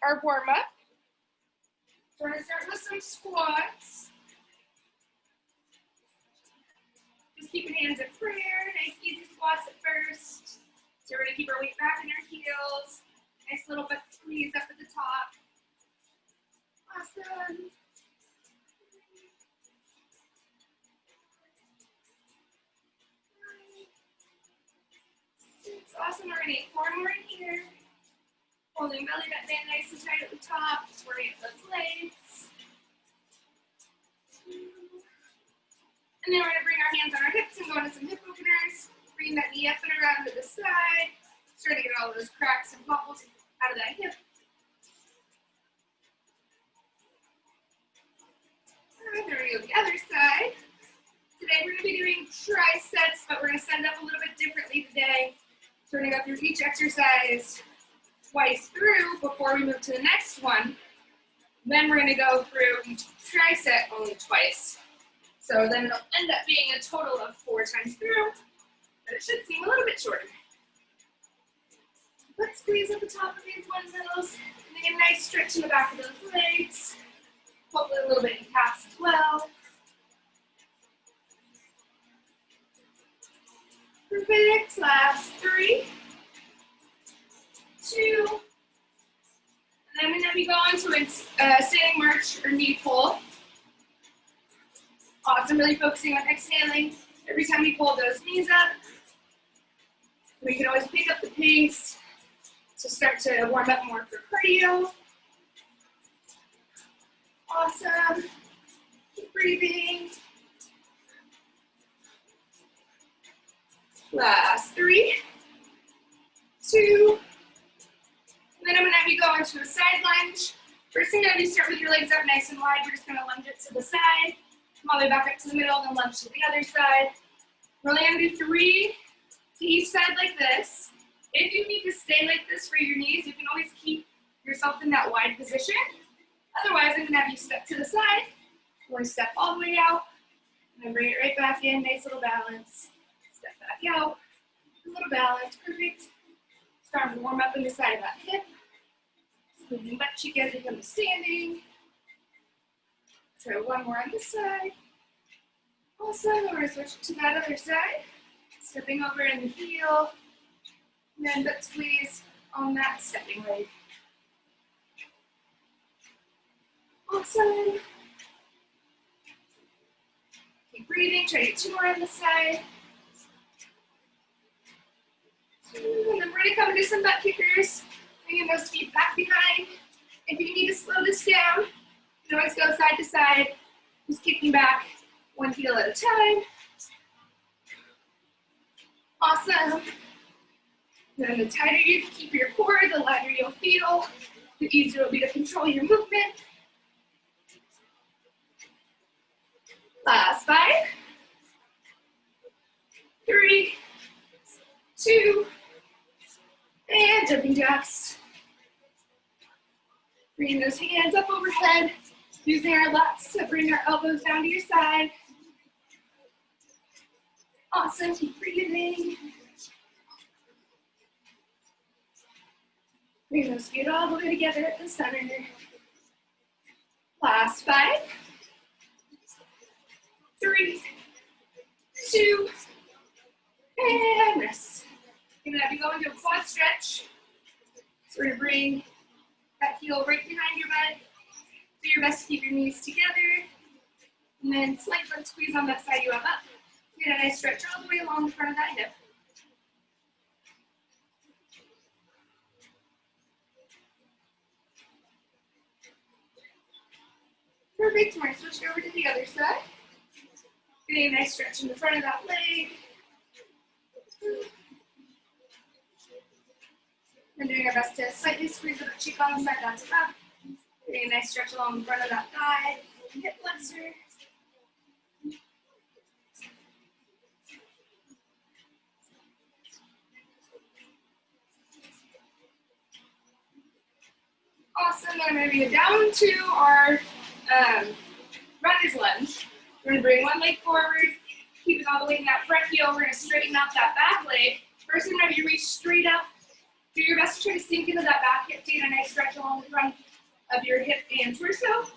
our warm-up. So we're going to start with some squats. Just keeping hands in prayer. Nice easy squats at first. So we're going to keep our weight back in our heels. Nice little butt squeeze up at the top. Awesome. Awesome. We're going to get 4 more in here. Holding belly button in nice and tight at the top. Just working at those legs. 2. And then we're going to bring our hands on our hips and go into some hip openers. Bring that knee up and around to the side. Starting to get all of those cracks and bubbles out of that hip. And then we're going to go to the other side. Today we're going to be doing triceps, but we're going to set it up a little bit differently today. So we're going to go through each exercise twice through before we move to the next one. Then we're going to go through each tricep only twice. So then it'll end up being a total of 4 times through, but it should seem a little bit shorter. Let's squeeze at the top of these 1 middles, and then a nice stretch in the back of those legs. Hopefully a little bit in calves as well. Perfect. Last 3, 2, and I'm going to be going to a standing march or knee pull. Awesome, really focusing on exhaling every time we pull those knees up. We can always pick up the pace to start to warm up more for cardio. Awesome. Keep breathing. Last 3, 2, and then I'm going to have you go into a side lunge. First thing you're going to start with your legs up nice and wide. We're just going to lunge it to the side, come all the way back up to the middle, then lunge to the other side. We're only going to do 3 to each side like this. If you need to stay like this for your knees, you can always keep yourself in that wide position. Otherwise, I'm going to have you step to the side. We're going to step all the way out, and then bring it right back in. Nice little balance. Step back out, a little balance, perfect. Starting to warm up in the side of that hip. Squeezing butt cheek as we come to standing. Try 1 more on this side. Awesome, we're going to switch to that other side. Stepping over in the heel, and then butt squeeze on that stepping leg. Awesome. Keep breathing, try to get 2 more on this side. 2, and then we're going to come and do some butt kickers. Bringing those feet back behind. If you need to slow this down, you can always go side to side. Just kicking back 1 heel at a time. Awesome. Then the tighter you keep your core, the lighter you'll feel. The easier it will be to control your movement. Last 5, 3, 2, and jumping jacks. Bringing those hands up overhead, using our lats to bring our elbows down to your side. Awesome, keep breathing. Bring those feet all the way together at the center. Last 5, 3, 2, and rest. I'm going to have you go into a quad stretch. So we're going to bring that heel right behind your butt. Do your best to keep your knees together. And then slight butt squeeze on that side you have up. Get a nice stretch all the way along the front of that hip. Perfect. We're going to switch over to the other side. Getting a nice stretch in the front of that leg. And doing our best to slightly squeeze the cheek on the side, that's up. Getting a nice stretch along the front of that thigh. Hip flexor. Awesome. Then I'm going to go down to our runner's lunge. We're going to bring 1 leg forward, keep it all the way in that front heel. We're going to straighten out that back leg. First, I'm going to have you reach straight up Do your best to try to sink into that back hip, get a nice stretch along the front of your hip and torso.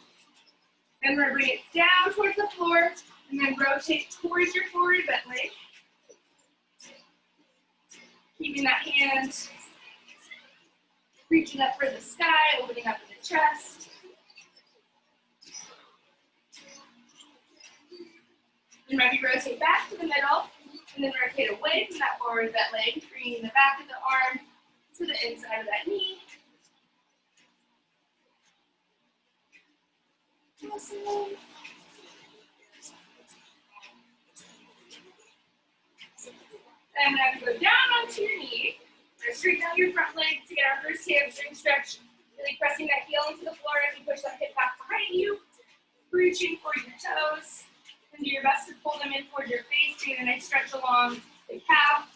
And we're going to bring it down towards the floor, and then rotate towards your forward bent leg. Keeping that hand reaching up for the sky, opening up in the chest. And maybe rotate back to the middle, and then rotate away from that forward bent leg, bringing the back of the arm to the inside of that knee. Awesome. And I'm going to go down onto your knee. We're going to straighten out your front leg to get our first hamstring stretch. Really pressing that heel into the floor as you push that hip back behind you. Reaching for your toes. And do your best to pull them in towards your face to get a nice stretch along the calf.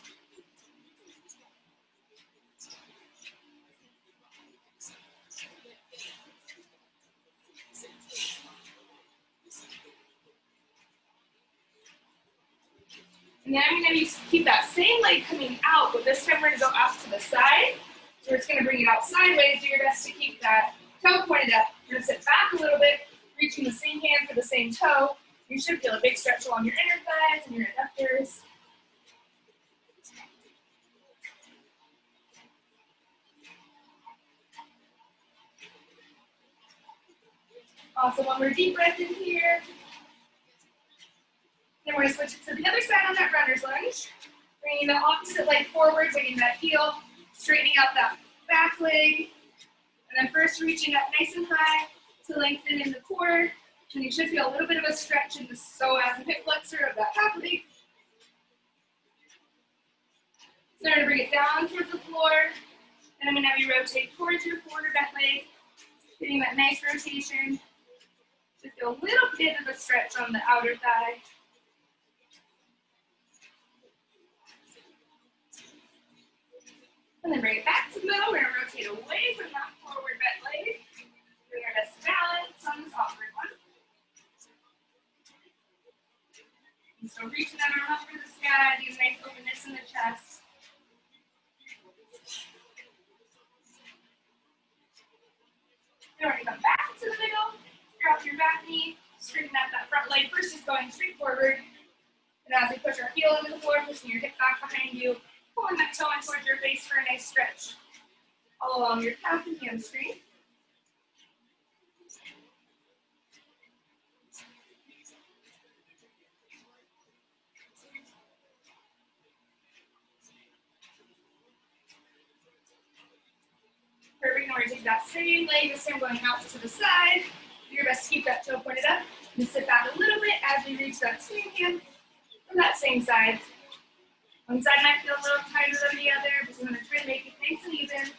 And then I'm going to keep that same leg coming out, but this time we're going to go out to the side. So we're just going to bring it out sideways. Do your best to keep that toe pointed up. You're going to sit back a little bit, reaching the same hand for the same toe. You should feel a big stretch along your inner thighs and your adductors. Also, one more deep breath in here. Then we're going to switch it to the other side on that runner's lunge. Bringing the opposite leg forward, bringing that heel, straightening out that back leg. And then first reaching up nice and high to lengthen in the core. And you should feel a little bit of a stretch in the psoas and hip flexor of that back leg. So I'm going to bring it down towards the floor. And I'm going to have you rotate towards your forward bent leg, getting that nice rotation. Just feel a little bit of a stretch on the outer thigh. And then bring it back to the middle. We're going to rotate away from that forward bent leg. Bring our best balance on this awkward one. And so reaching that arm up for the sky, get a nice openness in the chest. Then we're going to come back to the middle, drop your back knee, straighten out that front leg. First, just going straight forward. And as we push our heel into the floor, pushing your hip back behind you, pulling that toe in towards your face for a nice stretch all along your calf and hamstring. Perfect. Now we're going to take that same leg, this time going out to the side. Do your best to keep that toe pointed up. And sit back a little bit as we reach that same hand from that same side. One side might feel a little tighter than the other, but we're going to try to make it nice and even.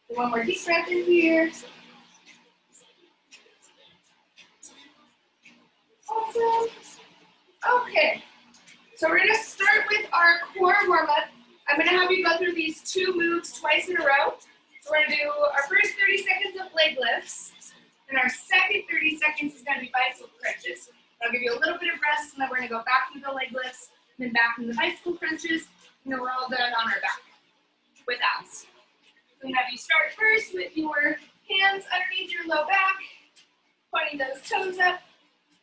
One more deep breath in here. Awesome. Okay, so we're going to start with our core warm-up. I'm going to have you go through these two moves twice in a row. So we're going to do our first 30 seconds of leg lifts, and our second 30 seconds is going to be bicycle crunches. I'll give you a little bit of rest, and then we're going to go back into the leg lifts, and then back into the bicycle crunches, and then we're all done on our back with abs. So I'm going to have you start first with your hands underneath your low back, pointing those toes up,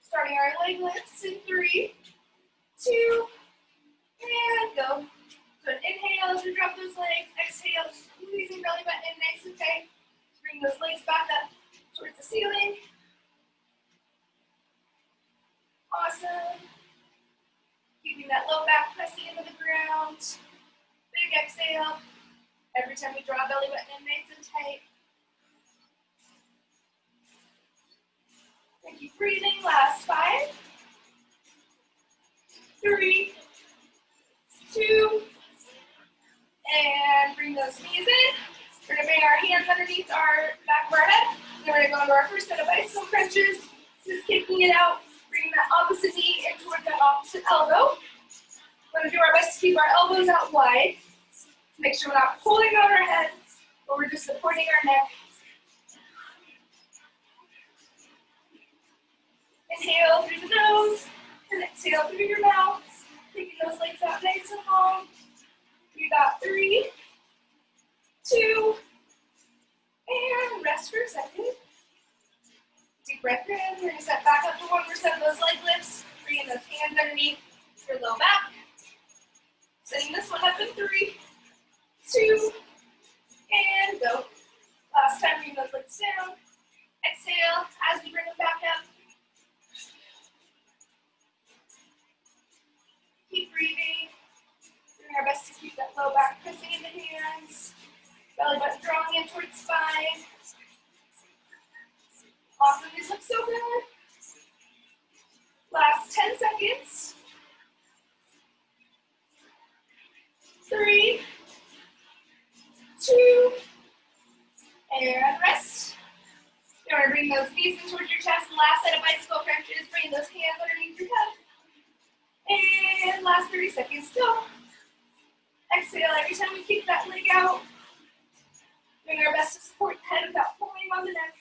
starting our leg lifts in 3, 2, and go. So inhale as we drop those legs, exhale, squeezing belly button in nice and tight. Bring those legs back up towards the ceiling. Awesome. Keeping that low back pressing into the ground. Big exhale. Every time we draw belly button in nice and tight. And keep breathing. Last 5, 3, 2, and bring those knees in. We're going to bring our hands underneath our back of our head. Then we're going to go into our first set of bicycle crunches. Just kicking it out, bringing that opposite knee in towards that opposite elbow. We're going to do our best to keep our elbows out wide. Make sure we're not pulling out our head, but we're just supporting our neck. Inhale through the nose, and exhale through your mouth. Taking those legs out nice and long. You got 3, 2, and rest for a second. Deep breath in. We're going to set back up to 1% of those leg lifts. Bringing those hands underneath your low back. Setting this one up in 3, 2, and go. Last time, bring those legs down. Exhale as you bring them back up. Keep breathing. Doing our best to keep that low back pressing in the hands. Belly button drawing in towards spine. Awesome, these look so good. Last 10 seconds. 3, 2, and rest. You want to bring those knees in towards your chest. Last set of bicycle crunches. Bring those hands underneath your head. And last 30 seconds, go. Exhale every time we kick that leg out. Doing our best to support the head without pulling on the neck.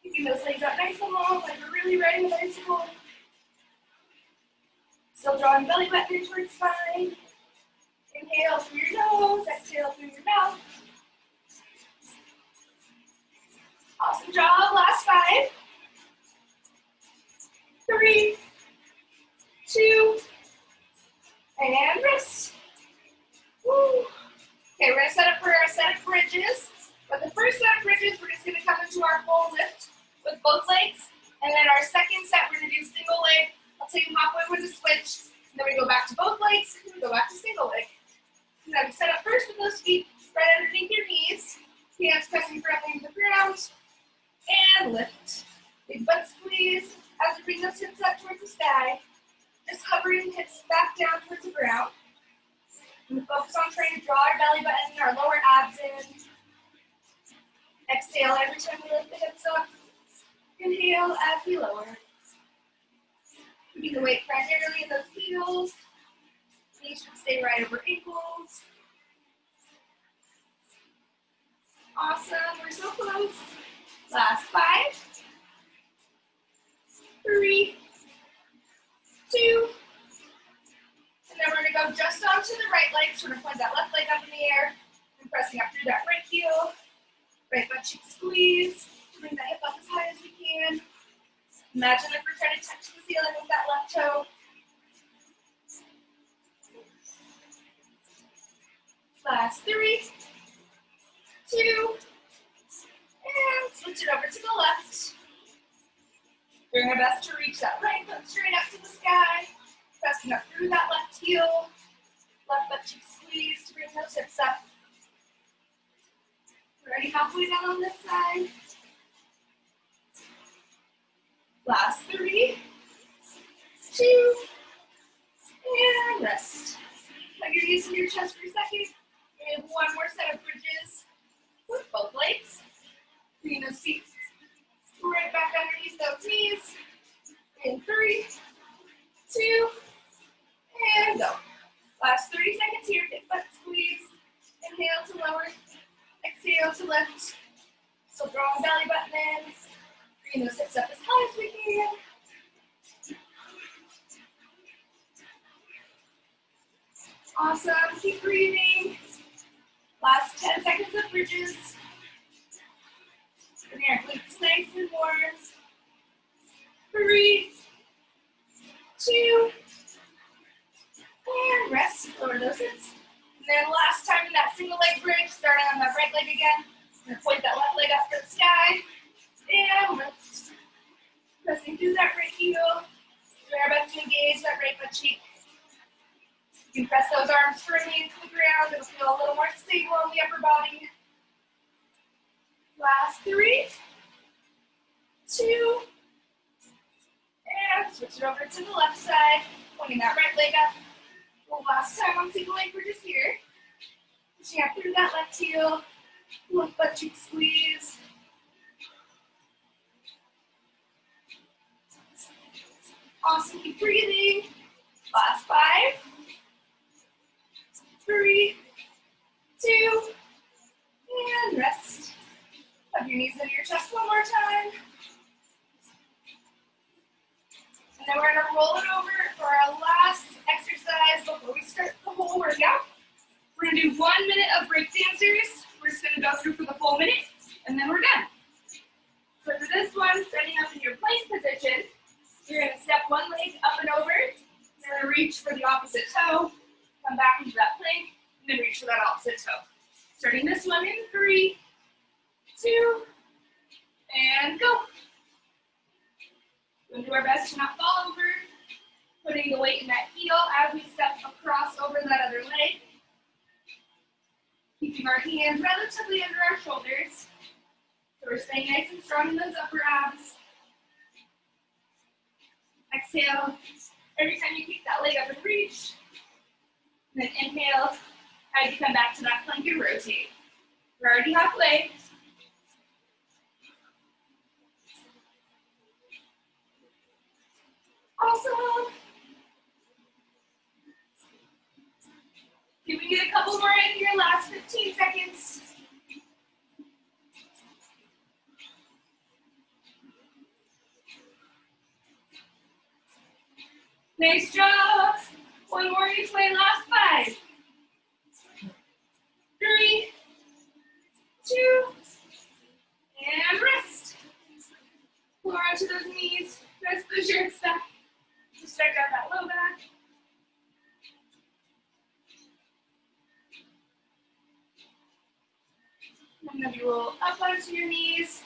Keeping those legs out nice and long, like we're really riding a bicycle. Still drawing belly button in towards spine. Inhale through your nose, exhale through your mouth. Awesome job, last 5. 3, 2, and rest. Woo. Okay, we're going to set up for our set of bridges. But the first set of bridges, we're just going to come into our full lift with both legs. And then our second set, we're going to do single leg. I'll tell you halfway when to switch. And then we go back to both legs, and we go back to single leg. So now we set up first with those feet right underneath your knees. Hands pressing firmly into the ground. And lift. Big butt squeeze as we bring those hips up towards the sky. Just hovering hips back down towards the ground. And focus on trying to draw our belly button, our lower abs in. Exhale every time we lift the hips up. Inhale as we lower. Keeping the weight primarily in those heels. Knees should stay right over ankles. Awesome, we're so close. Last 5, 3, 2, and then we're going to go just onto the right leg. So we're going to point that left leg up in the air and pressing up through that right heel. Right butt cheek squeeze. Bring that hip up as high as we can. Imagine like we're trying to touch the ceiling with that left toe. Last 3, 2, and switch it over to the left. Doing our best to reach that right foot straight up to the sky. Pressing up through that left heel. Left butt cheek squeeze to bring those hips up. We're already halfway down on this side. Last 3, 2, and rest. Hug your knees into your chest for a second. We have one more set of bridges with both legs. Bring those feet right back underneath those knees. In 3, 2, and go. Last 30 seconds here. Big butt squeeze. Inhale to lower. Exhale to lift. So drawing belly button in. Bring those hips up as high as we can. Awesome. Keep breathing. Last 10 seconds of bridges. Bring your glutes nice and warm. 3, 2, and rest. Lower those hips. And then last time in that single leg bridge, starting on that right leg again. We're going to point that left leg up to the sky. And lift. Pressing through that right heel. Doing our best to engage that right butt cheek. You can press those arms firmly into the ground. It'll feel a little more stable on the upper body. Last 3, 2, and switch it over to the left side. Pointing that right leg up. Well, last time on single leg bridges here. Pushing up through that left heel. Left butt cheek squeeze. Awesome, keep breathing. Last 5, 3, 2, and rest. Hug your knees into your chest one more time. then we're gonna roll it over for our last exercise before we start the whole workout. We're gonna do 1 minute of break dancers. We're just gonna go through for the full minute, and then we're done. So for this one, setting up in your plank position, you're gonna step one leg up and over. You're gonna reach for the opposite toe, come back into that plank, and then reach for that opposite toe. Starting this one in 3, 2, and go. We'll do our best to not fall over, putting the weight in that heel as we step across over that other leg. Keeping our hands relatively under our shoulders. So we're staying nice and strong in those upper abs. Exhale. Every time you keep that leg up and reach. And then inhale as you come back to that plank and rotate. We're already halfway. Awesome. See if we get a couple more in here, last 15 seconds. Nice job. One more each way, last 5. 3, 2, and rest. Pull onto those knees. Nice push your hips back. Just stretch out that low back. And then you roll up onto your knees.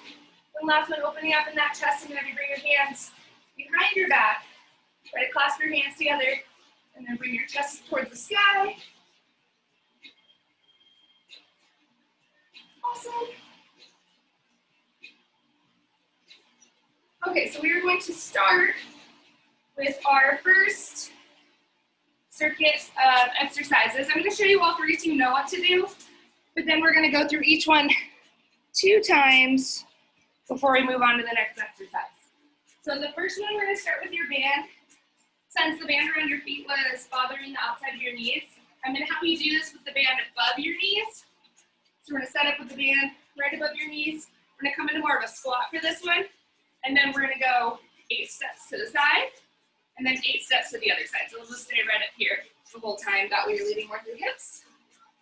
And last one, opening up in that chest, and then you bring your hands behind your back. Try to clasp your hands together, and then bring your chest towards the sky. Awesome. Okay, so we are going to start with our first circuit of exercises. I'm going to show you all 3 so you know what to do, but then we're going to go through each one 2 times before we move on to the next exercise. So the first one, we're going to start with your band. Since the band around your feet was bothering the outside of your knees, I'm going to have you do this with the band above your knees. So we're going to set up with the band right above your knees. We're going to come into more of a squat for this one. And then we're going to go 8 steps to the side, and then 8 steps to the other side. So we'll just stay right up here the whole time. That way you're leading more through hips.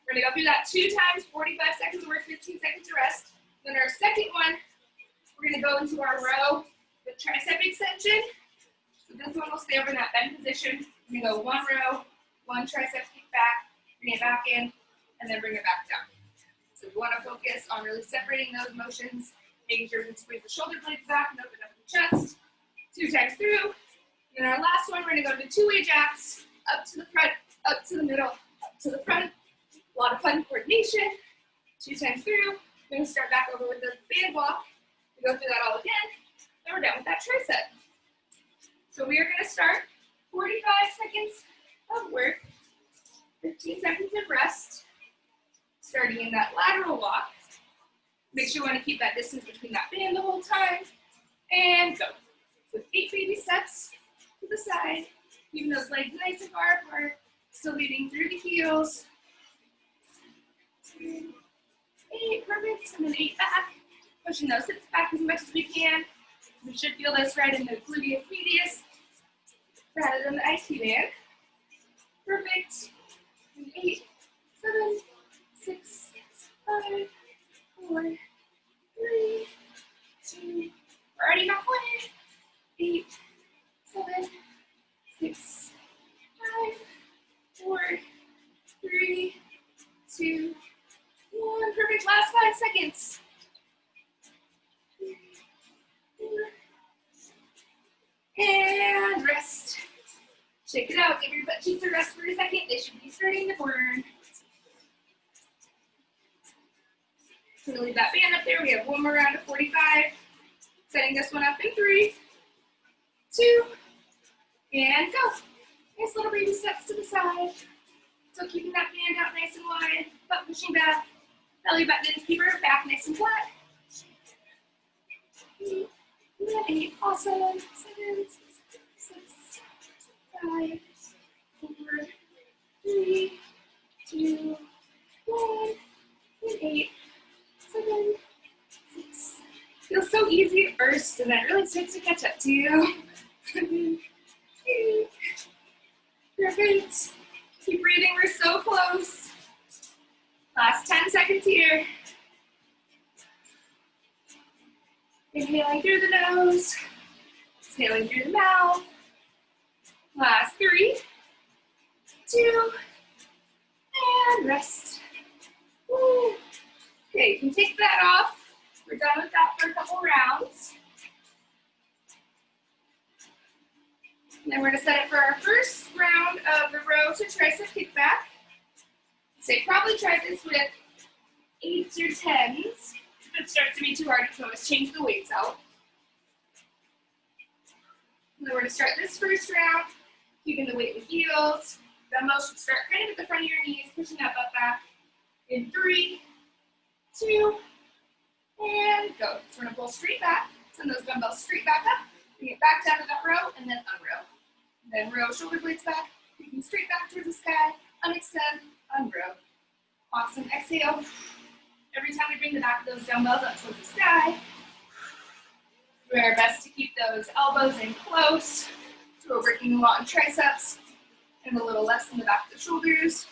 We're going to go through that 2 times, 45 seconds of work, 15 seconds of rest. Then our second one, we're going to go into our row with tricep extension. So this one will stay over in that bend position. We're going to go 1 row, 1 tricep kick back, bring it back in, and then bring it back down. So we want to focus on really separating those motions, making sure we can squeeze the shoulder blades back and open up the chest. 2 times through. And our last one, we're going to go to 2-way jacks, up to the front, up to the middle, up to the front. A lot of fun coordination. 2 times through. We're going to start back over with the band walk. We go through that all again. Then we're done with that tricep. So we are going to start 45 seconds of work, 15 seconds of rest, starting in that lateral walk. Make sure you want to keep that distance between that band the whole time. And go. With 8 baby steps to the side, keeping those legs nice and far apart, still leading through the heels. 2, 8, perfect, and then 8 back. Pushing those hips back as much as we can. We should feel this right in the gluteus medius rather than the IT band. Perfect. And 8, 7, 6, 5, 4, 3, 2, we're already halfway. 8, 7, 6, 5, 4, 3, 2, 1. Perfect. Last 5 seconds. 3, 4, and rest. Shake it out. Give your butt cheeks a rest for a second. They should be starting to burn. So we'll leave that band up there. We have 1 more round of 45. Setting this one up in 3, 2, and go. Nice little baby steps to the side. Still keeping that band out nice and wide. Butt pushing back. Belly button. Keep her back nice and flat. 8. Awesome. 7, 6, 5, 4, 3, 2, 1, and 8, 7, 6. Feels so easy at first, and then it really starts to catch up to you. 7, Perfect. Keep breathing, we're so close. Last 10 seconds here. Inhaling through the nose, exhaling through the mouth. Last 3, 2, and rest. Woo. Okay, you can take that off. We're done with that for a couple rounds. And then we're gonna set it for our first round of the row to tricep kickback. So probably try this with 8s or 10s. If it starts to be too hard, you can always change the weights out. And then we're gonna start this first round, keeping the weight in the heels. Dumbbells should start kind of at the front of your knees, pushing that butt back. In 3, 2, and go. So we're gonna pull straight back, send those dumbbells straight back up, bring it back down to that row, and then unrow. Then row shoulder blades back, taking straight back towards the sky, unextend, unrow. Awesome, exhale. Every time we bring the back of those dumbbells up towards the sky, do our best to keep those elbows in close. So we're working a lot on triceps and a little less in the back of the shoulders.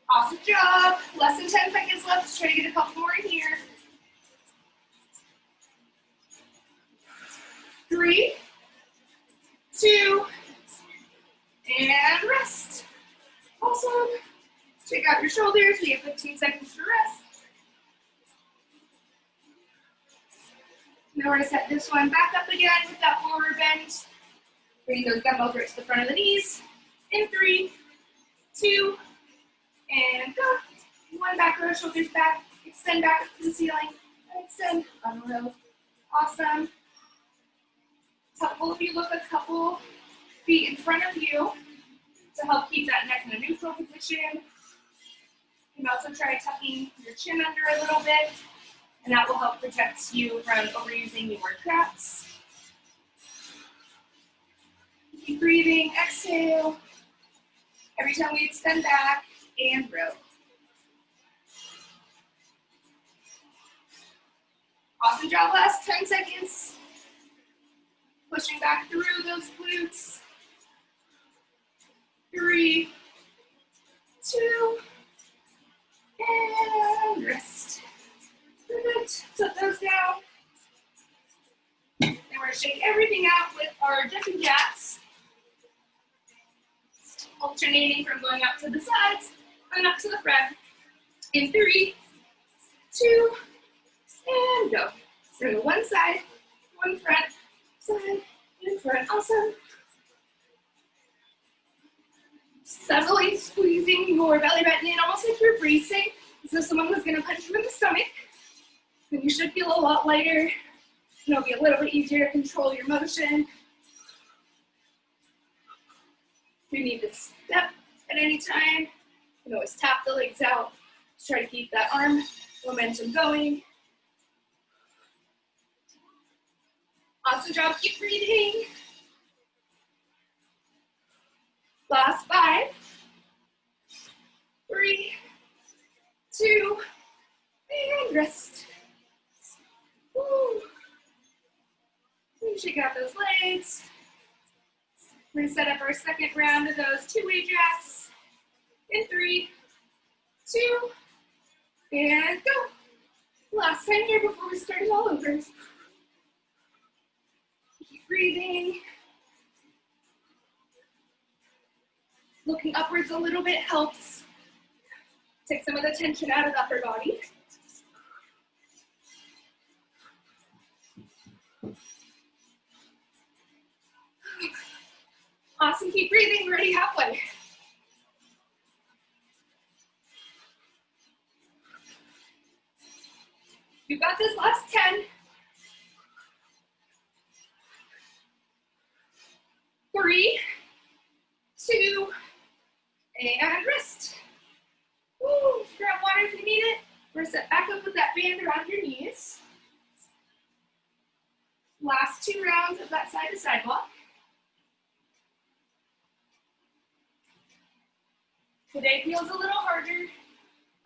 Awesome job. Less than 10 seconds left. Let's try to get a couple more in here. 3, 2, and rest. Awesome. Check out your shoulders. We have 15 seconds to rest. Now we're going to set this one back up again with that forward bend. Bring those dumbbells right to the front of the knees. In 3, 2, and go. One back row, shoulders back. Extend back to the ceiling. And extend, unrow. Awesome. It's helpful if you look a couple feet in front of you to help keep that neck in a neutral position. You can also try tucking your chin under a little bit, and that will help protect you from overusing your traps. Keep breathing, exhale. Every time we extend back, and row. Awesome job, last 10 seconds. Pushing back through those glutes. 3, 2, and rest. Good. Set those down. And we're going to shake everything out with our jumping jacks. Alternating from going up to the sides and up to the front. In 3, 2, and go. We're going to one side, one front, side, and front. Awesome. Subtly squeezing your belly button in, almost like you're bracing. So someone was going to punch you in the stomach. And you should feel a lot lighter. It'll be a little bit easier to control your motion. If you need to step at any time, you can always tap the legs out. Just try to keep that arm momentum going. Awesome job, keep breathing. Last 5, 3, 2, and rest. Woo. Shake out those legs. We're going to set up our second round of those two-way jacks. In 3, 2, and go. Last time here before we start it all over. Keep breathing. Looking upwards a little bit helps take some of the tension out of the upper body. Awesome, keep breathing, we're already halfway. You've got this, last 10. 3, 2, and rest. Woo, grab water if you need it. We're gonna set back up with that band around your knees. Last 2 rounds of that side to side walk. Today feels a little harder.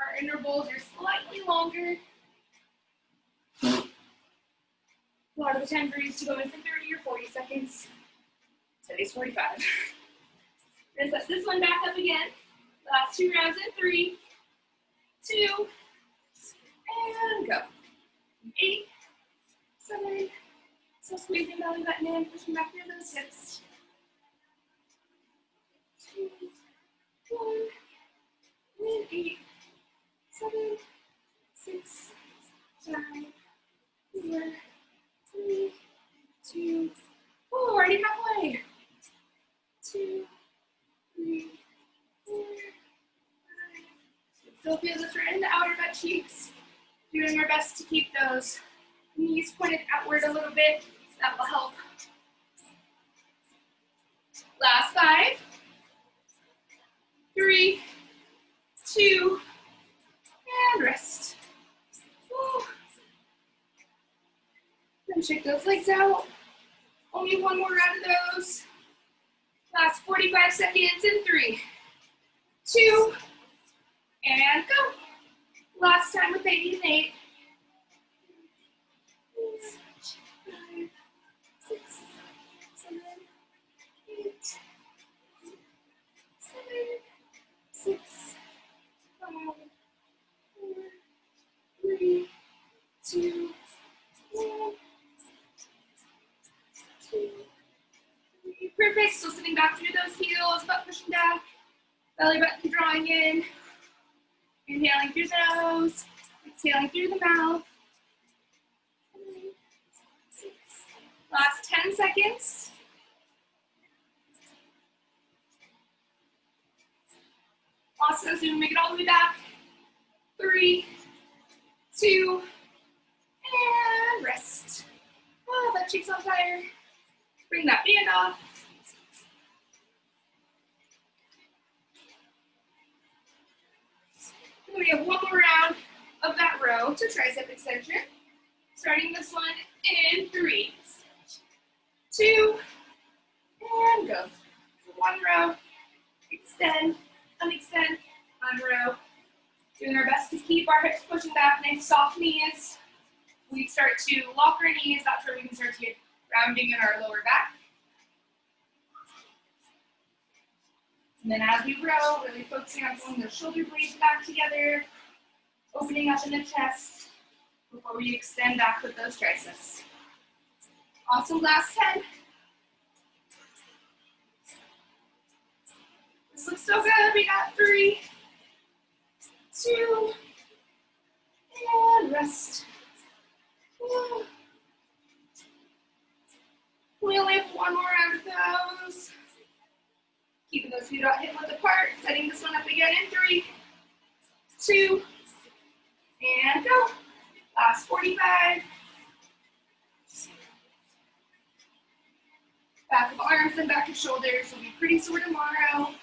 Our intervals are slightly longer. A lot out of 10 for you to go in for 30 or 40 seconds. Today's 45. We're gonna set this one back up again. Last 2 rounds in 3, 2, and go. 8, 7, so squeezing belly button in, pushing back through those hips. 2, 1, and 8, 7, 6, 5, 4, 3, 2, oh, already halfway. 2, 3, 4, 5. Still feel this right in the outer butt cheeks. Doing our best to keep those knees pointed outward a little bit. That will help. Last 5, 3, 2, and rest. Woo. Then shake those legs out. Only one more round of those. Last 45 seconds in 3, 2, and go. Last time with 8 and 8. 5, 6, 7, 8, 7, 6, 5, 4, 3, 2, 1. 2, 3. Perfect. Still sitting back through those heels, butt pushing back, belly button drawing in. Inhaling through the nose, exhaling through the mouth. 5, 6. Last 10 seconds. Awesome. So we make it all the way back. 3, 2, and rest. Oh, that cheek's on fire. Bring that band off. And we have one more round of that row to tricep extension. Starting this one in 3, 2, and go. One row, extend, unextend, unrow. Doing our best to keep our hips pushing back, nice soft knees. We start to lock our knees, that's where we can start to get rounding in our lower back. And then as we row, really focusing on pulling those shoulder blades back together, opening up in the chest before we extend back with those triceps. Awesome, last 10. This looks so good. We got 3, 2, and rest. Woo. We only have one more round of those. Keeping those feet hip width apart, setting this one up again in 3, 2, and go. Last 45. Back of arms and back of shoulders will be pretty sore tomorrow.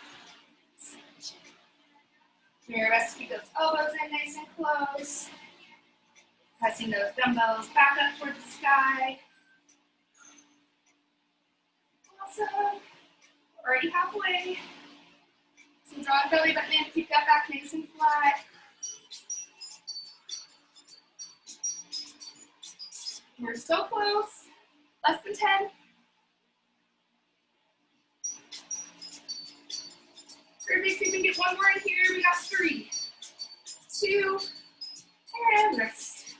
Do your best to keep those elbows in nice and close. Pressing those dumbbells back up towards the sky. Awesome. Already halfway. So draw belly button in, keep that back nice and flat. We're so close. Less than 10. Perfect. So we can get one more in here. We got 3, 2, and rest.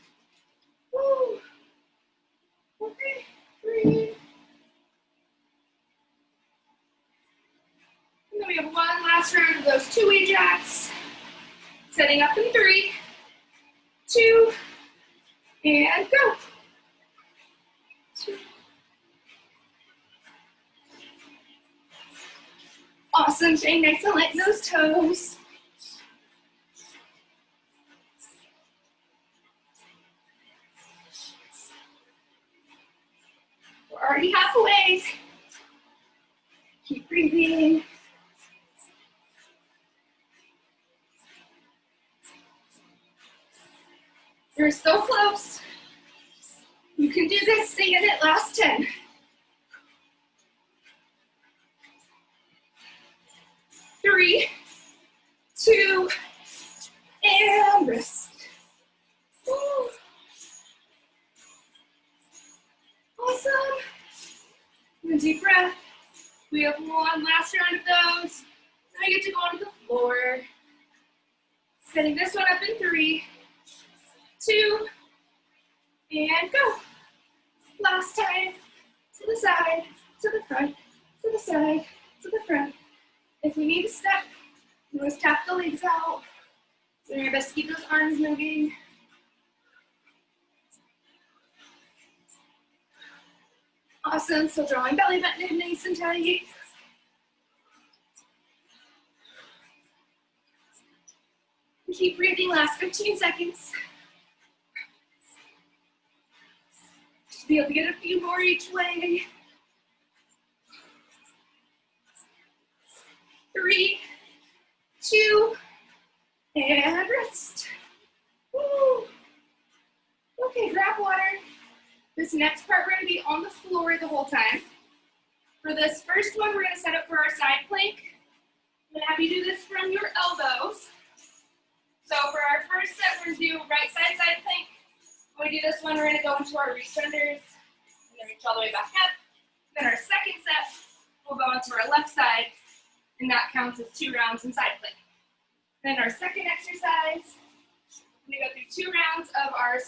Woo. Okay. 3. And then we have one last round of those 2-way jacks. Setting up in 3, 2, and go. 2. Awesome, staying nice and light in those toes. We're already halfway. Keep breathing. You're so close. You can do this. Stay in it. Last 10. 3, 2, and rest. Woo. Awesome. And deep breath. We have one last round of those. Now you get to go onto the floor. Setting this one up in 3, 2, and go. Last time. To the side, to the front, to the side, to the front. If we need to step, you always tap the legs out. Do your best to keep those arms moving. Awesome, so drawing belly button in nice and tight. Keep breathing, last 15 seconds. Just be able to get a few more each way. 3, 2, and rest. Woo. Okay, grab water. This next part, we're gonna be on the floor the whole time. For this first one, we're gonna set up for our side plank. I'm gonna have you do this from your elbows. So for our first set, we're gonna do right side plank. When we do this one, we're gonna go into our reach unders, and then reach all the way back up. Then our second set, we'll go onto our left side, and that counts as 2 rounds in side plank. Then our second exercise, we're gonna go through 2 rounds of our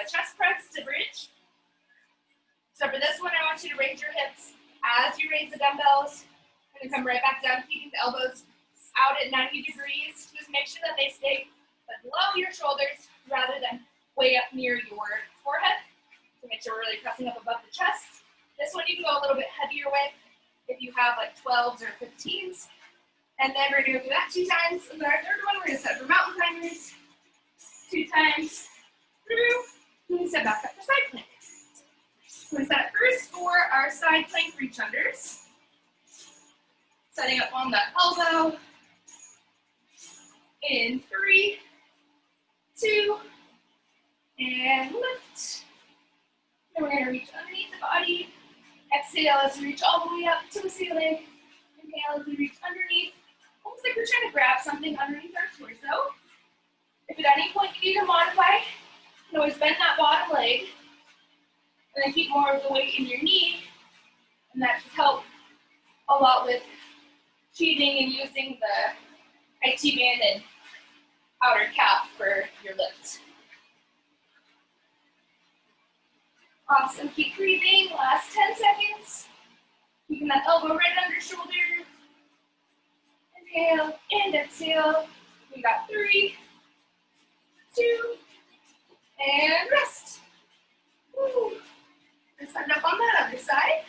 chest press to bridge. So for this one, I want you to raise your hips as you raise the dumbbells, and then come right back down, keeping the elbows out at 90 degrees. Just make sure that they stay below your shoulders rather than way up near your forehead. So make sure we're really pressing up above the chest. This one you can go a little bit heavier with if you have like 12s or 15s. And then we're gonna do that 2 times. And then our third one, we're gonna set for mountain climbers. 2 times through, and then set back up for side plank. We're gonna set first for our side plank reach unders. Setting up on the elbow. In 3, 2, and lift. Then we're gonna reach underneath the body. Exhale as we reach all the way up to the ceiling. Inhale as we reach underneath. Almost like we're trying to grab something underneath our torso. If at any point you need to modify, you can always bend that bottom leg. And then keep more of the weight in your knee. And that should help a lot with cheating and using the IT band and outer calf for your lift. Awesome, keep breathing, last 10 seconds. Keeping that elbow right under shoulder. Inhale and exhale. We got 3, 2, and rest. Woo. Let's stand up on that other side.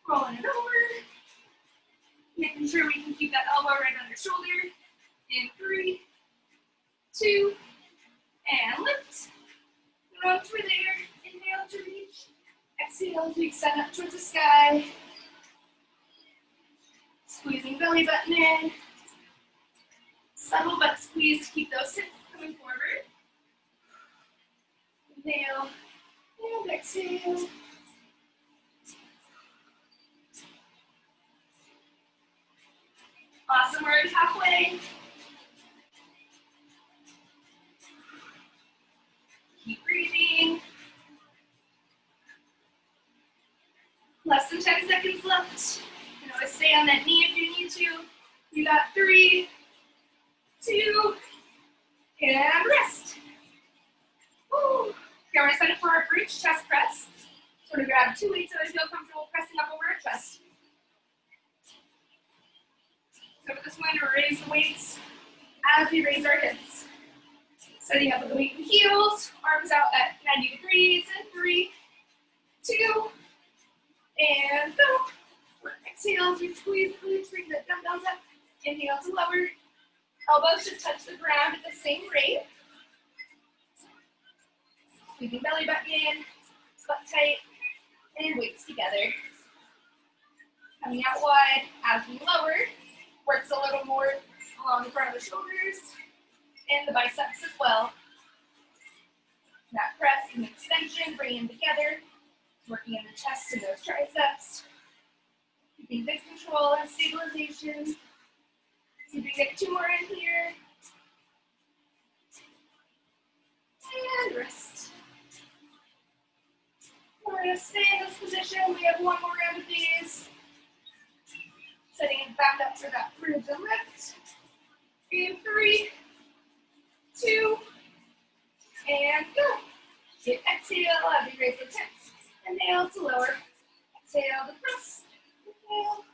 Rolling it over. Making sure we can keep that elbow right under shoulder. In 3, 2, and lift. And once we're there, inhale to reach. Exhale as we extend up towards the sky. Squeezing belly button in. Subtle butt squeeze to keep those hips coming forward. Inhale and exhale. Awesome, we're already halfway. Keep breathing. Less than 10 seconds left. You can always stay on that knee if you need to. You got 3, 2, and rest. Woo. Okay, we're gonna set it for our bridge chest press. So we're gonna grab 2 weights so I feel comfortable pressing up over our chest. So for this one, we'll raise the weights as we raise our hips. Setting up with the weight in the heels, arms out at 90 degrees, and 3, 2, and go. Exhale as we squeeze the glutes, bring the dumbbells up. Inhale to lower. Elbows should touch the ground at the same rate. Squeezing belly button in, butt tight, and weights together. Coming out wide as we lower. Works a little more along the front of the shoulders and the biceps as well. That press and extension, bringing them together. Working in the chest and those triceps. Keeping good control and stabilization. See if we can get 2 more in here. And rest. going to stay in this position. We have one more round of these. Setting it back up for that bridge and lift. In 3, 2, and go. Exhale as you raise the hips. Inhale to lower. Exhale to press. Inhale.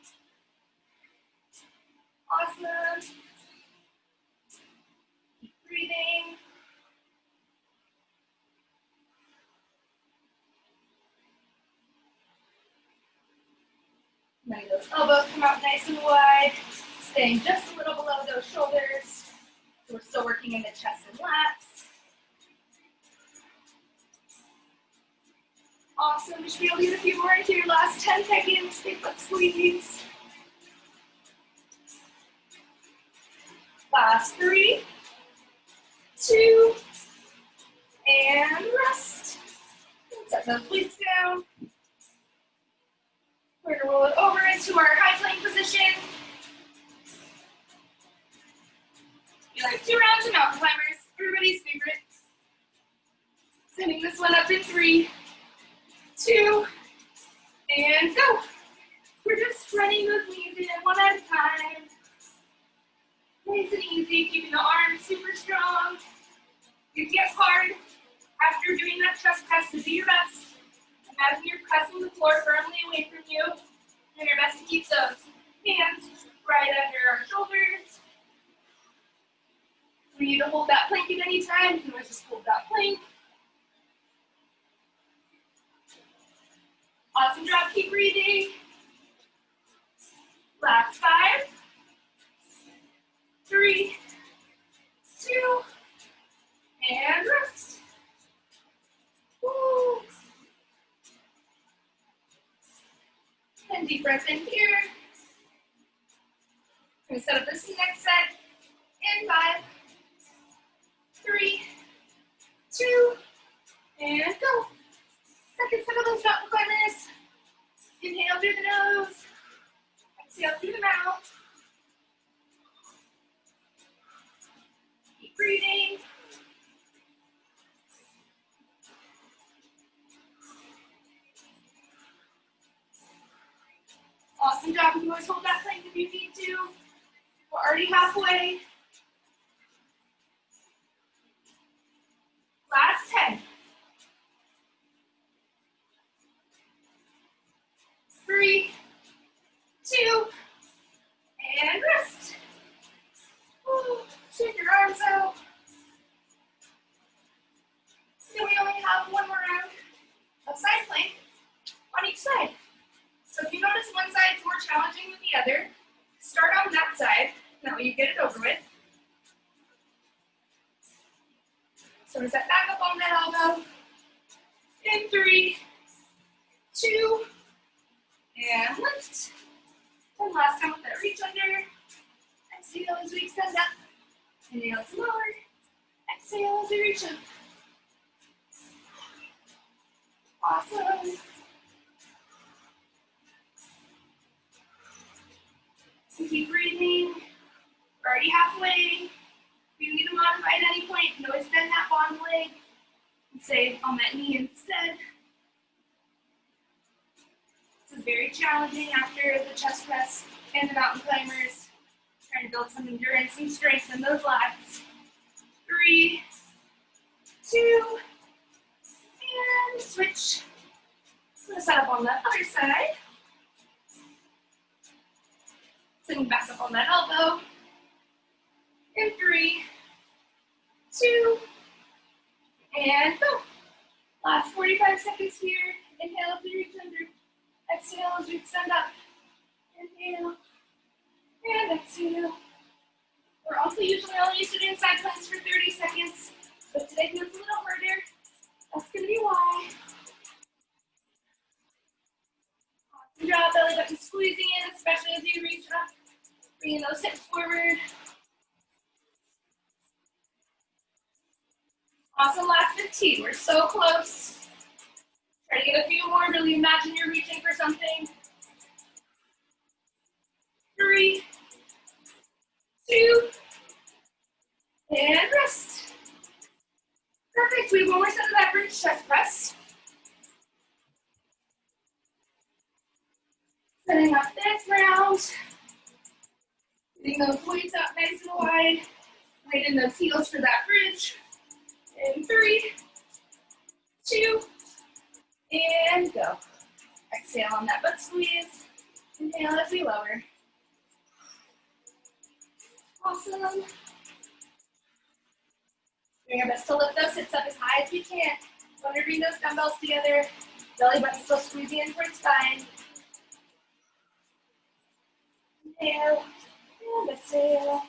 Awesome. Keep breathing. Let those elbows come out nice and wide. Staying just a little below those shoulders. So we're still working in the chest and lats. Awesome. Just be able to get a few more into your last 10 seconds. Big butt squeeze. Last 3, 2, and rest. Set those weights down. We're going to roll it over into our high plank position. You like 2 rounds of mountain climbers, everybody's favorite. Setting this one up in 3, 2, and go. We're just running those knees in one at a time. Nice and easy, keeping the arms super strong. If you get hard after doing that chest press to do your best, imagine you're pressing the floor firmly away from you, and your best to keep those hands right under our shoulders. For you to hold that plank at any time, you can always just hold that plank. Awesome job, keep breathing. Last 5, 3, 2, and rest. Woo. And deep breath in here. We're going to set up this next set in 5, 3, 2, and go. Second set of those mountain climbers. Inhale through the nose. Exhale through the mouth. Keep breathing. Awesome job. You can always hold that plank if you need to. We're already halfway. Last 10. 3, 2, and rest. Woo. Shake your arms out. Then we only have one more round of side plank on each side. So if you notice one side is more challenging than the other, start on that side. That way you get it over with. So we set back up on that elbow. In 3, 2, and lift. One last time with that reach under. Exhale as we extend up. Inhale to lower. Exhale as we reach up. Awesome. So keep breathing. We're already halfway. If you need to modify at any point, you can always bend that bottom leg and stay on that knee instead. This is very challenging after the chest press and the mountain climbers. Trying to build some endurance and strength in those lats. 3, 2, and switch. I'm going to set up on the other side. Sitting back up on that elbow. In 3, 2, and go. Last 45 seconds here. Inhale as we reach under. Exhale as we extend up. Inhale. And exhale. We're also usually only used to doing side planks for 30 seconds. So today feels a little harder. That's going to be why. Awesome job, belly button squeezing in, especially as you reach up. Bringing those hips forward. Awesome, last 15. We're so close. Try to get a few more. Really imagine you're reaching for something. 3, 2, and rest. Perfect. We have one more set of that bridge chest press. count. Getting those weights up nice and wide. Tighten those heels for that bridge. In 3, 2, and go. Exhale on that butt squeeze. Inhale as we lower. Awesome. Doing our best to lift those hips up as high as we can. Want to bring those dumbbells together. Belly button still squeezing in towards spine. Inhale and exhale.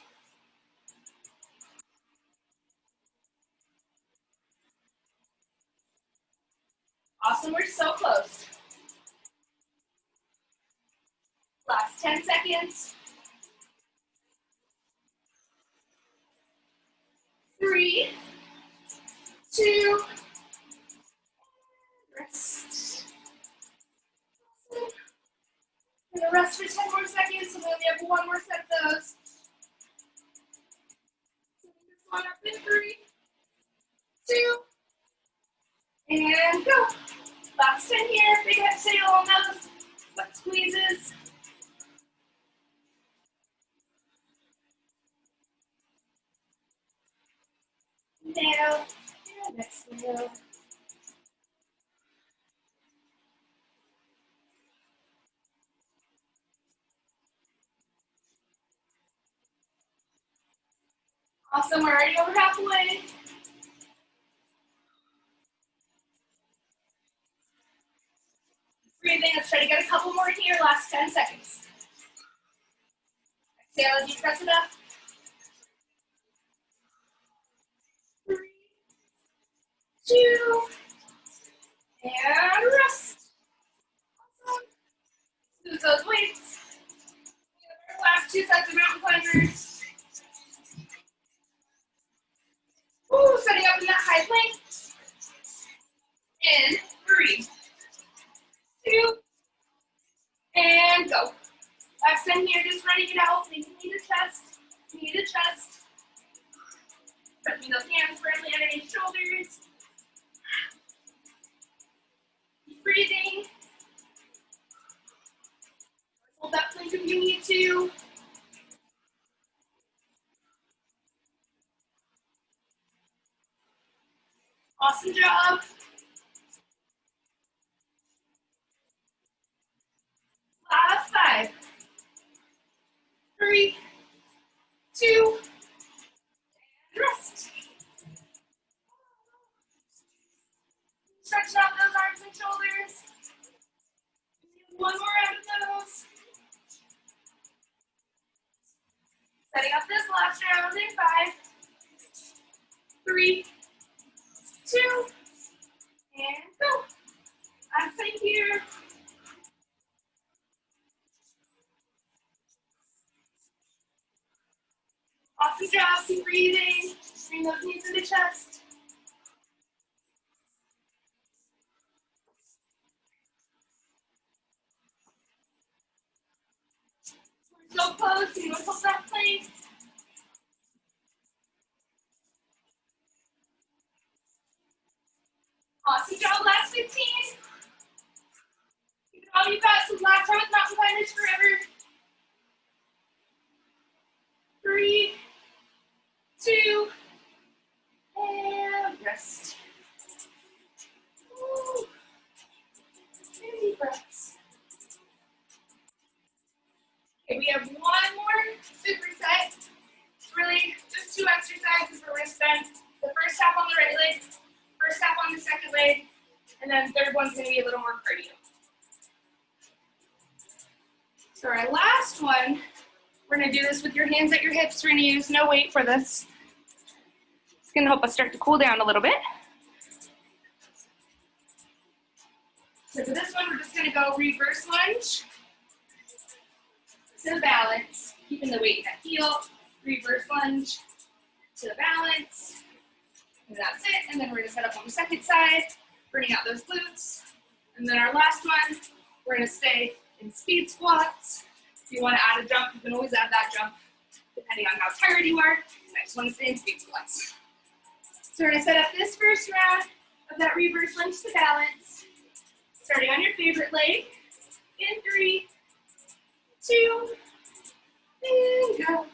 Awesome, we're so close. Last 10 seconds. 3, 2, rest. We're gonna rest for 10 more seconds, so we only have one more set of those. This one up in 3, 2, and go. Last 10 here, big exhale on those butt squeezes. Inhale, and exhale. Awesome, we're already over halfway. Breathing, let's try to get a couple more here, last 10 seconds. Exhale as you press it up. 3, 2, and rest. Awesome. Use those weights. Last 2 sets of mountain climbers. Ooh, setting up in that high plank. In 3, 2, and go. Last 10 here, just running it out. Knee to chest, knee to chest. Touching those hands firmly underneath shoulders. Keep breathing. Hold that plank if you need to. Awesome job. Last 5, 3, 2, and rest. Stretch out those arms and shoulders. One more round of those. Setting up this last round in 5, 3, 2, and go. Last thing here. Awesome job, keep breathing. Bring those knees into chest. We're so close, you want to hold that plank. Awesome job, last 15. Keep it all you got, so last time with mountain climbers forever. 3, 2, and rest. Woo. And deep breaths. Okay, we have one more superset. It's really just 2 exercises we're going to spend. The first half on the right leg, first half on the second leg, and then the third one's going to be a little more cardio. So our last one, we're going to do this with your hands at your hips. We're going to use no weight for this. It's going to help us start to cool down a little bit. So for this one, we're just going to go reverse lunge to the balance, keeping the weight in that heel, reverse lunge to the balance, and that's it. And then we're going to set up on the second side, burning out those glutes. And then our last one, we're going to stay in speed squats. If you want to add a jump, you can always add that jump, depending on how tired you are. I just want to stay in speed squats. So we're going to set up this first round of that reverse lunge to balance, starting on your favorite leg, in 3, 2, and go.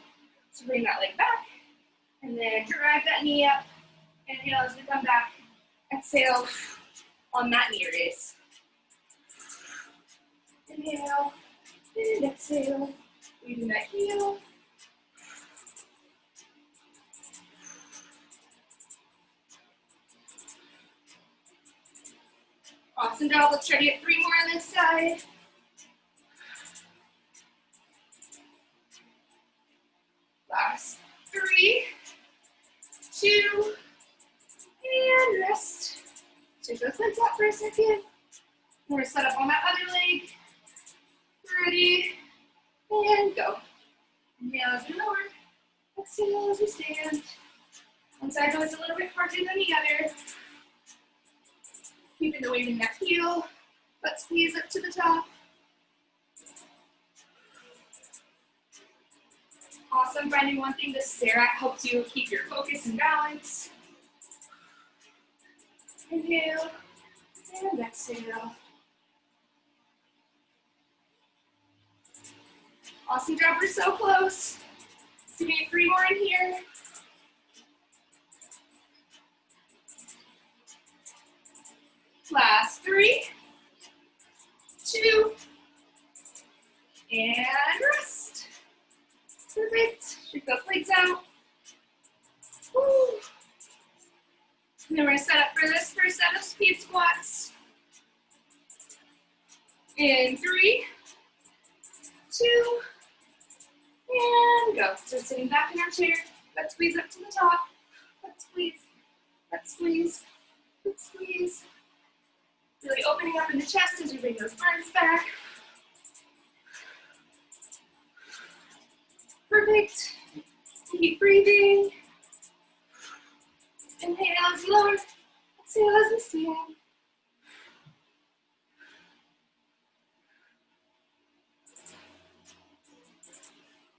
So bring that leg back, and then drive that knee up. Inhale as we come back. Exhale on that knee raise. Inhale, and exhale. Leaving that heel. Awesome job. Let's try to get 3 more on this side. Last 3, 2, and rest. Take those legs out for a second. We're going to set up on that other leg. Ready, and go. Inhale as we lower. Exhale as we stand. One side's always a little bit harder than the other. Keeping the weight in that heel. Let's squeeze up to the top. Awesome. Finding one thing to stare at helps you keep your focus and balance. Inhale and exhale. Awesome job. We're so close. So we get 3 more in here. Last 3, 2, and rest. Perfect. Shake those legs out. Woo. And then we're going to set up for this first set of speed squats. In 3, 2, and go. So sitting back in our chair. Let's squeeze up to the top. Let's squeeze. Let's squeeze. Let's squeeze. Really opening up in the chest as we bring those arms back. Perfect. Keep breathing. Inhale as you lower. Exhale as we stand.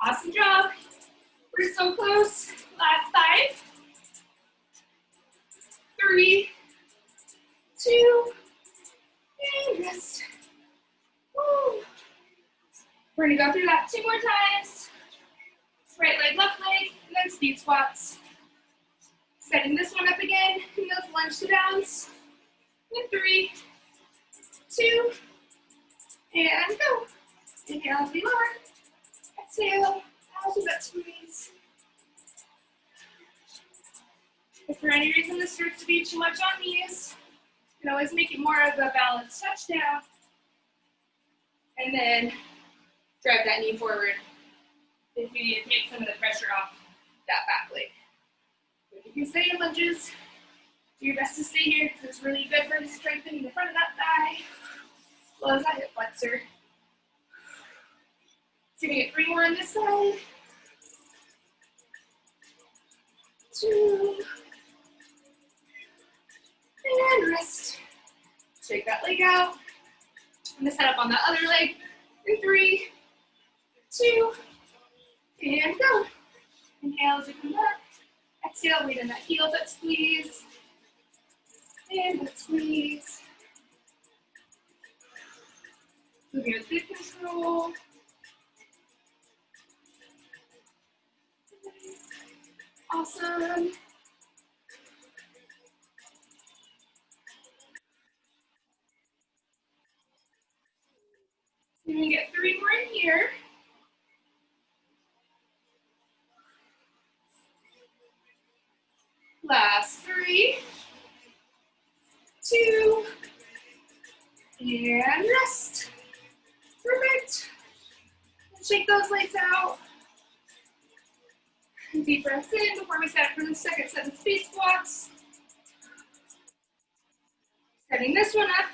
Awesome job. We're so close. Last 5, 3, 2, and rest. Woo. We're going to go through that 2 more times. Right leg, left leg, and then speed squats. Setting this one up again, and those lunge to downs. In 3, 2, and go. Inhale as we lower. Exhale as we butt squeeze. If for any reason this starts to be too much on knees, you can always make it more of a balanced touchdown. And then drive that knee forward if you need to take some of the pressure off that back leg. If you can stay in lunges, do your best to stay here because it's really good for strengthening the front of that thigh, as well as that hip flexor. So you're going to get 3 more on this side. 2. And rest. Shake that leg out. I'm going to set up on the other leg. In 3, 2, and go. Inhale as you come back. Exhale, weight in that heel, butt squeeze. And butt squeeze. Moving with good control. Awesome. You're going to get 3 more in here. Last 3, 2, and rest. Perfect. And shake those legs out. And deep breaths in before we set up for the second set of speed squats. Setting this one up.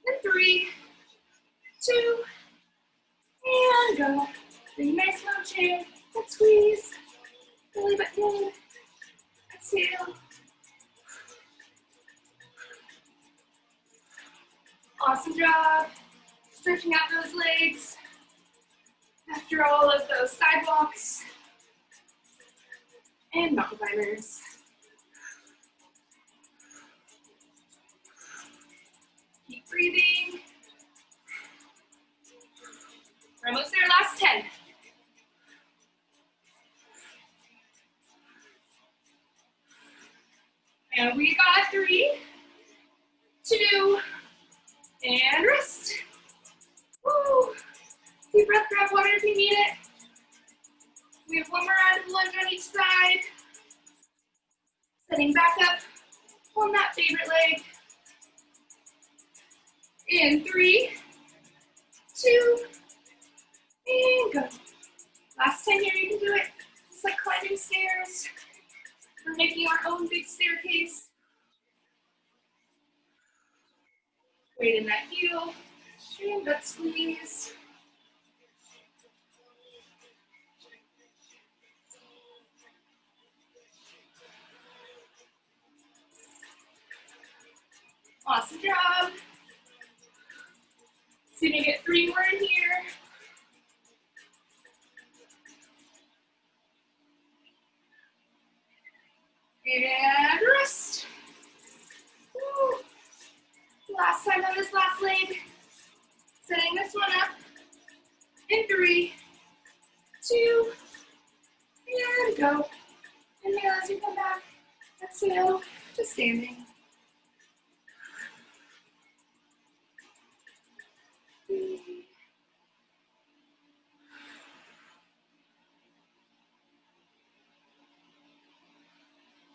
In 3, 2, and go. Bring nice low chair. Let's squeeze. Belly button in. Exhale. Awesome job. Stretching out those legs after all of those sidewalks and mountain climbers. Keep breathing. We're almost there. And rest. Woo. Deep breath, grab water if you need it. We have one more round of lunge on each side. Setting back up on that favorite leg. In 3, 2, and go. Last time here, you can do it. It's like climbing stairs. We're making our own big staircase. Weight in that heel. And butt squeeze. Awesome job. So you can get 3 more in here. And rest. Woo. Last time on this last leg. Setting this one up. In 3, 2, and go. Inhale as you come back. Exhale to standing.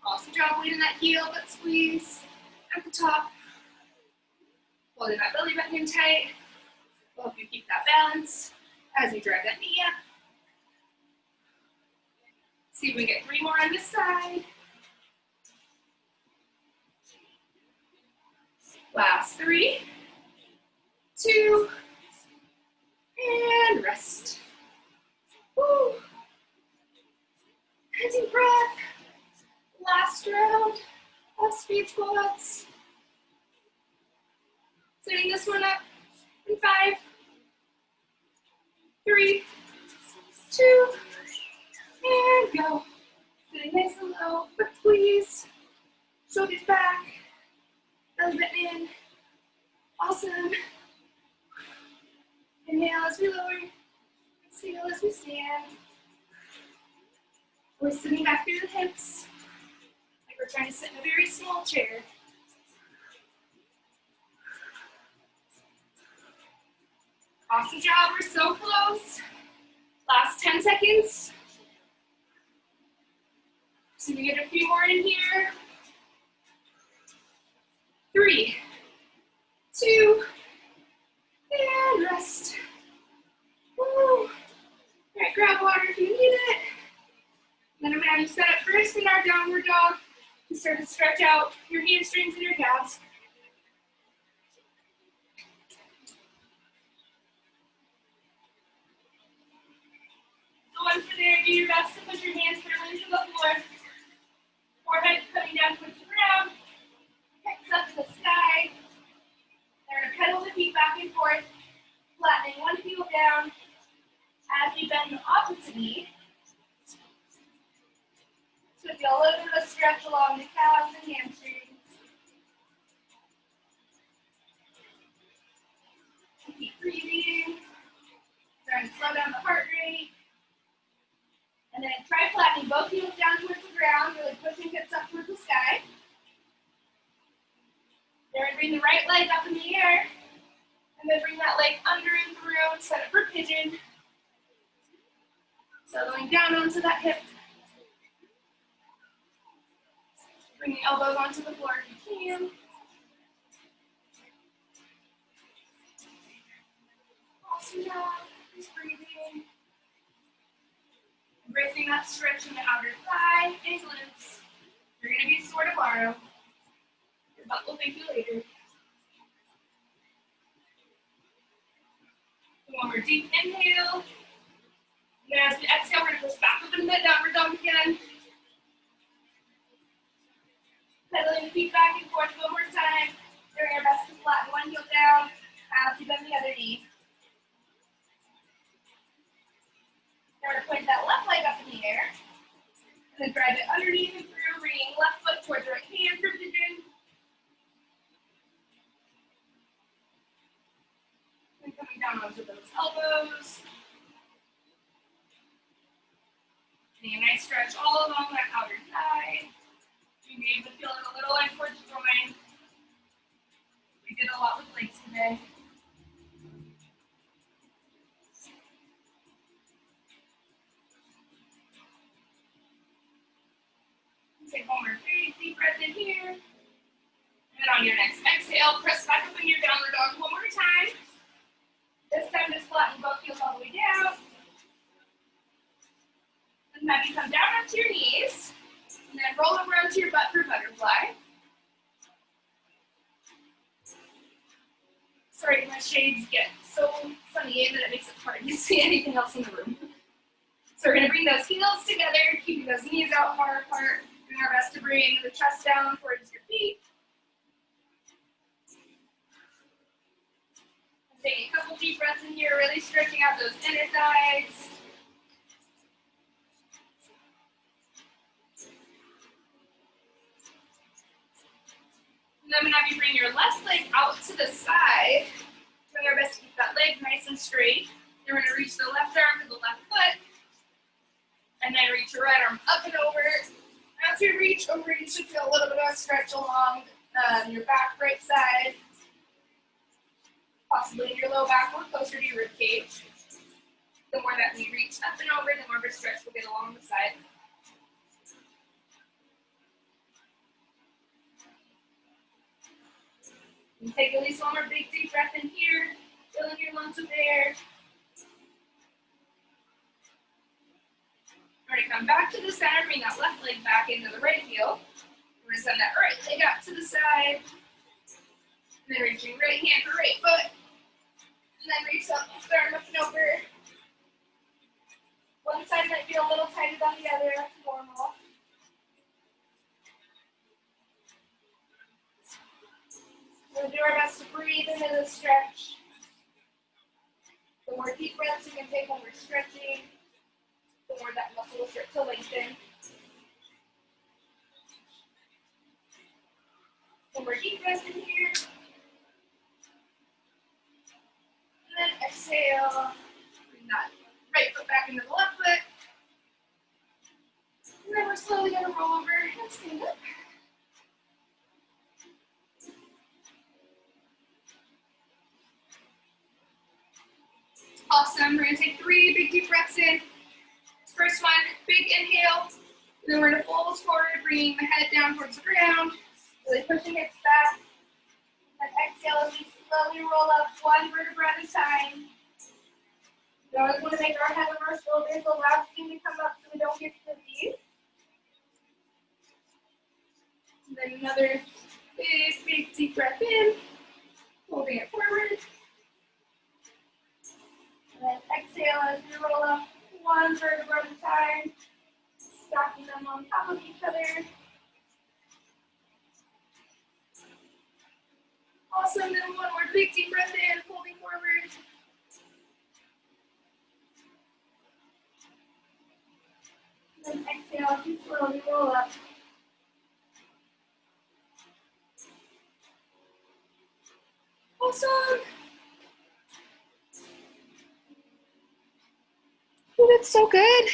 Awesome job weight in that heel, but squeeze at the top. Holding that belly button in tight. We'll help you keep that balance as you drag that knee up. See if we can get 3 more on this side. Last 3, 2, and rest. Woo. And deep breath. Last round of speed squats. Setting this one up in 5, 3, 2, and go. Sitting nice and low, but squeeze. Shoulders back. Belly button in. Awesome. Inhale as we lower. Exhale as we stand. We're sitting back through the hips. Like we're trying to sit in a very small chair. Awesome job, we're so close. Last 10 seconds. So we get a few more in here. 3, 2, and rest. Woo. All right, grab water if you need it. Then I'm gonna have you set up first in our downward dog. You start to stretch out your hamstrings and your calves. So once you're there, do your best to put your hands firmly to the floor. Forehead coming down towards the ground. Hips up to the sky. They're gonna pedal the feet back and forth, flattening one heel down as we bend the opposite knee. So feel a little bit of a stretch along the calves and hamstrings. Keep breathing. Starting to slow down the heart rate. And then try flattening both heels down towards the ground, really pushing hips up towards the sky. Then bring the right leg up in the air. And then bring that leg under and through, set it for pigeon. Settling down onto that hip. Bring the elbows onto the floor if you can. Awesome job. Just breathing. Embracing that stretch in the outer thigh and glutes. You're going to be sore tomorrow. Your butt will thank you later. One more deep inhale. And as we exhale, we're going to push back up into that downward dog again. Pedaling the feet back and forth one more time. Doing our best to flatten one heel down as we bend the other knee. Now we're going to point that left leg up in the air. And then drive it underneath and through, bringing left foot towards the right hand for pigeon. And coming down onto those elbows. Getting a nice stretch all along that outer thigh. You may even feel it a little in towards the groin. We did a lot with legs. legs today. Take one more big deep breath in here. And then on your next exhale, press back up in your downward dog one more time. This time just flatten both heels all the way down. And have you come down onto your knees. And then roll over onto your butt for butterfly. Sorry, my shades get so sunny in that it makes it hard to see anything else in the room. So we're going to bring those heels together, keeping those knees out far apart. Doing our best to bring the chest down towards your feet. Taking a couple deep breaths in here, really stretching out those inner thighs. And then I'm going to have you bring your left leg out to the side. Doing our best to keep that leg nice and straight. Then we're going to reach the left arm to the left foot. And then reach your right arm up and over. As you reach over, you should feel a little bit of a stretch along your back right side. Possibly in your low back or closer to your rib cage. The more that we reach up and over, the more of a stretch we'll get along the side. And take at least one more big deep breath in here, filling your lungs with air. We're going to come back to the center, bring that left leg back into the right heel. We're going to send that right leg out to the side. And then reaching right hand for right foot. And then reach up, start looking over. One side might feel a little tighter than the other, that's normal. We'll do our best to breathe into the stretch. The more deep breaths you can take when we're stretching, the more that muscle will start to lengthen. One more deep breath in here. And then exhale. Bring that right foot back into the left foot. And then we're slowly going to roll over and stand up. Awesome. We're going to take 3 big deep breaths in. First one, big inhale. Then we're going to fold forward, bringing the head down towards the ground. Really pushing hips back. And exhale as we slowly roll up one vertebra at a time. We always want to make our head and our shoulders the last thing to come up so we don't get dizzy. And then another big deep breath in. Holding it forward. And then exhale as we roll up one vertebra at a time. Stacking them on top of each other. Awesome, then one more big deep breath in, folding forward. Then exhale, you slowly roll up. Awesome. You did so good.